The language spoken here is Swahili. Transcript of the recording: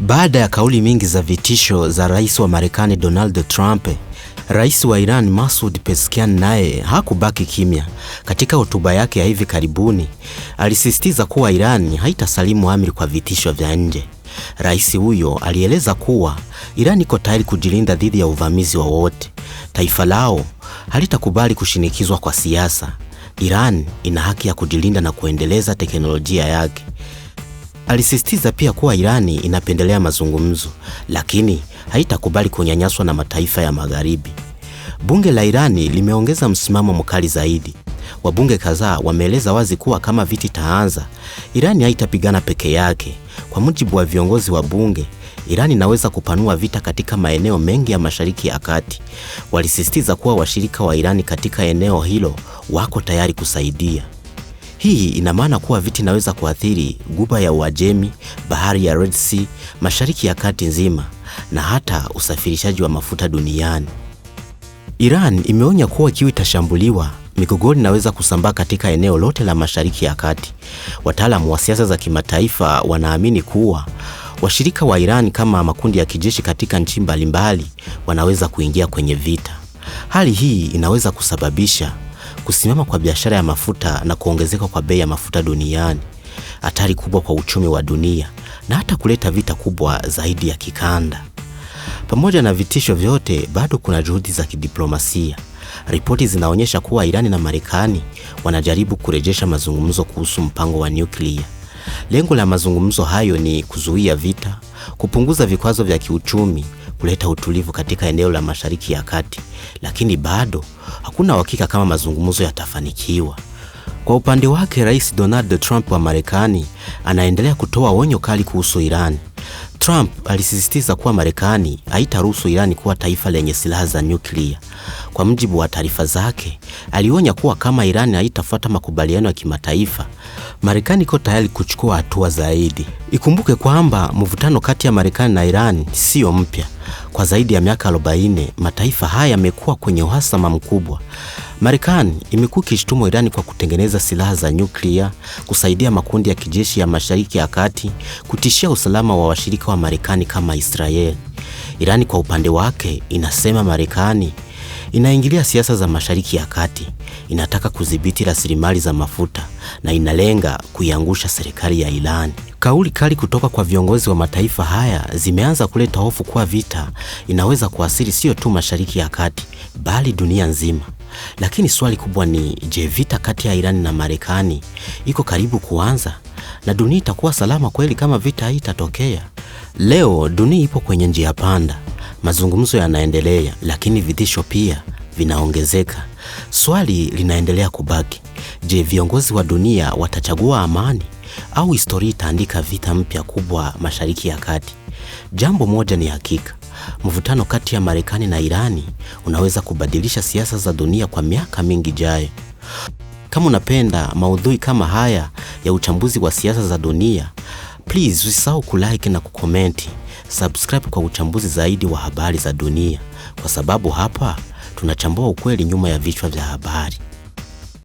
Baada ya kauli mingi za vitisho za rais wa Marekani Donald Trump, rais wa Iran Masoud Pezeshkian naye hakubaki kimya. Katika hotuba yake ya hivi karibuni, alisisitiza kuwa Iran haitasalimu amri kwa vitisho vya nje. Rais huyo alieleza kuwa Iran iko tayari kujilinda dhidi ya uvamizi wowote. Taifa lao halitakubali kushinikizwa kwa siasa. Iran ina haki ya kujilinda na kuendeleza teknolojia yake. Alisisitiza pia kuwa Irani inapendelea mazungumzo, lakini haitakubali kunyanyaswa na mataifa ya magharibi. Bunge la Irani limeongeza msimamo mkali zaidi. Wabunge kadhaa wameeleza wazi kuwa kama vita itaanza, Irani haitapigana peke yake. Kwa mujibu wa viongozi wa bunge, Irani inaweza kupanua vita katika maeneo mengi ya Mashariki ya Kati. Walisisitiza kuwa washirika wa Irani katika eneo hilo wako tayari kusaidia. Hii ina maana kuwa vita inaweza kuathiri Ghuba ya Uajemi, bahari ya Red Sea, Mashariki ya Kati nzima na hata usafirishaji wa mafuta duniani. Iran imeonya kuwa ikiwa itashambuliwa, migogoro inaweza kusambaa katika eneo lote la Mashariki ya Kati. Wataalamu wa siasa za kimataifa wanaamini kuwa washirika wa Iran kama makundi ya kijeshi katika nchi mbalimbali wanaweza kuingia kwenye vita. Hali hii inaweza kusababisha kusimama kwa biashara ya mafuta na kuongezeka kwa bei ya mafuta duniani, hatari kubwa kwa uchumi wa dunia na hata kuleta vita kubwa zaidi ya kikanda. Pamoja na vitisho vyote, bado kuna juhudi za kidiplomasia. Ripoti zinaonyesha kuwa Irani na Marekani wanajaribu kurejesha mazungumzo kuhusu mpango wa nyuklia. Lengo la mazungumzo hayo ni kuzuia vita, kupunguza vikwazo vya kiuchumi, kuleta utulivu katika eneo la Mashariki ya Kati, lakini bado hakuna uhakika kama mazungumzo yatafanikiwa. Kwa upande wake, Rais Donald Trump wa Marekani anaendelea kutoa onyo kali kuhusu Iran. Trump alisisitiza kuwa Marekani haitaruhusu Iran kuwa taifa lenye silaha za nyuklia. Kwa mujibu wa taarifa zake, alionya kuwa kama Iran haitafuata makubaliano ya kimataifa, Marekani iko tayari kuchukua hatua zaidi. Ikumbuke kwamba mvutano kati ya Marekani na Iran sio mpya. Kwa zaidi ya miaka 40, mataifa haya yamekuwa kwenye uhasama mkubwa. Marekani imekuwa ikishtumu Iran kwa kutengeneza silaha za nyuklia, kusaidia makundi ya kijeshi ya Mashariki ya Kati, kutishia usalama wa washirika wa Marekani kama Israel. Iran kwa upande wake inasema Marekani inaingilia siasa za Mashariki ya Kati, inataka kudhibiti rasilimali za mafuta na inalenga kuiangusha serikali ya Iran. Kauli kali kutoka kwa viongozi wa mataifa haya zimeanza kuleta hofu kuwa vita inaweza kuathiri sio tu Mashariki ya Kati, bali dunia nzima. Lakini swali kubwa ni, je, vita kati ya Iran na Marekani iko karibu kuanza? Na dunia itakuwa salama kweli kama vita haitatokea? Leo dunia ipo kwenye njia panda. Mazungumzo yanaendelea, lakini vitisho pia vinaongezeka. Swali linaendelea kubaki, je, viongozi wa dunia watachagua amani au historia itaandika vita mpya kubwa Mashariki ya Kati? Jambo moja ni hakika, mvutano kati ya Marekani na Irani unaweza kubadilisha siasa za dunia kwa miaka mingi ijayo. Kama unapenda maudhui kama haya ya uchambuzi wa siasa za dunia, please usisahau kulike na kukomenti. Subscribe kwa uchambuzi zaidi wa habari za dunia, kwa sababu hapa tunachambua ukweli nyuma ya vichwa vya habari.